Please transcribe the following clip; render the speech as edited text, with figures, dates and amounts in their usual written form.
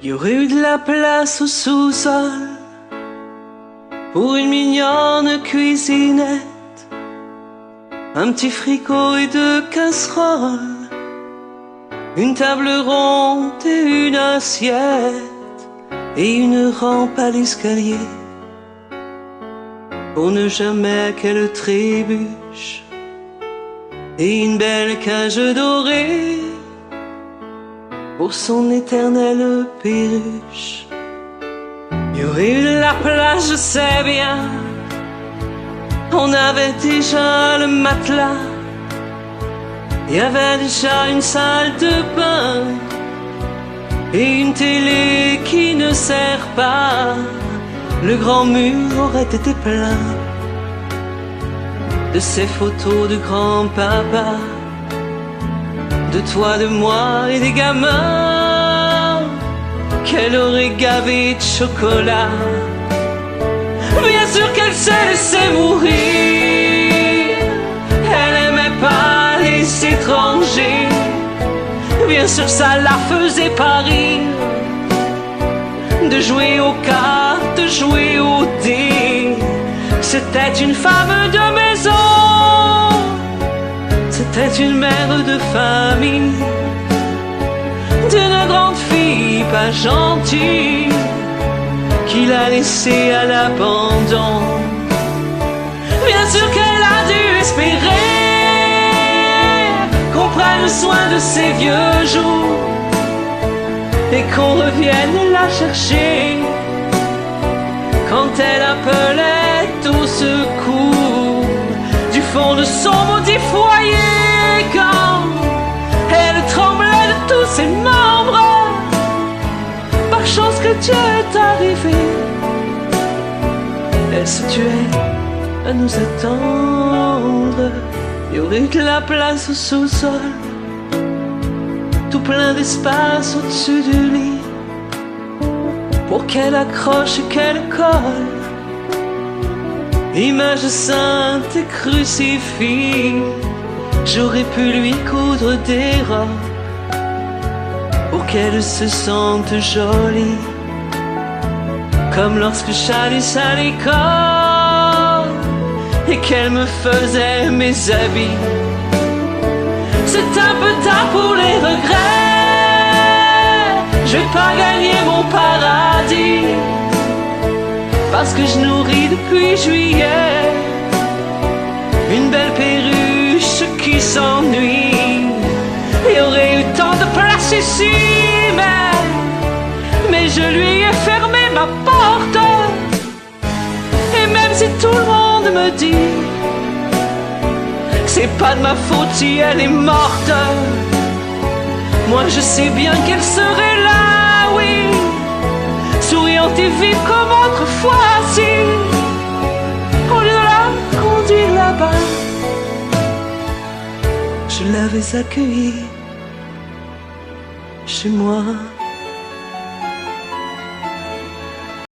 Y aurait eu de la place au sous-sol pour une mignonne cuisinette, un petit fricot et deux casseroles, une table ronde et une assiette, et une rampe à l'escalier pour ne jamais qu'elle trébuche, et une belle cage dorée pour son éternelle perruche. Il y aurait eu de la place, je sais bien, on avait déjà le matelas, il y avait déjà une salle de bain et une télé qui ne sert pas. Le grand mur aurait été plein de ces photos de grand-papa, de toi, de moi et des gamins qu'elle aurait gavé de chocolat. Bien sûr qu'elle s'est laissée mourir, elle aimait pas les étrangers. Bien sûr ça la faisait pas rire de jouer aux cartes, de jouer au dés. C'était une femme de maison, c'était une mère de famille, d'une grande fille pas gentille qu'il a laissée à l'abandon. Bien sûr qu'elle a dû espérer qu'on prenne soin de ses vieux jours et qu'on revienne la chercher quand elle appelait au secours du fond de son maudit foyer, quand elle tremblait de tous ses membres. Par chance que Dieu est arrivé, elle se tuait à nous attendre. Il y aurait eu de la place au sous-sol, tout plein d'espace au-dessus du lit, pour qu'elle accroche et qu'elle colle image sainte et crucifix. J'aurais pu lui coudre des robes pour qu'elle se sente jolie, comme lorsque j'allais à l'école et qu'elle me faisait mes habits. C'est un peu tard pour les regrets, je vais pas gagner mon paradis, parce que je nourris depuis juillet une belle perruche qui s'ennuie. Il y aurait eu tant de place ici, mais je lui ai fermé ma porte. Et même si tout le monde me dit c'est pas de ma faute si elle est morte, moi je sais bien qu'elle serait là, oui, souriante et vive comme autrefois, si au lieu de la conduire là-bas, je l'avais accueillie chez moi.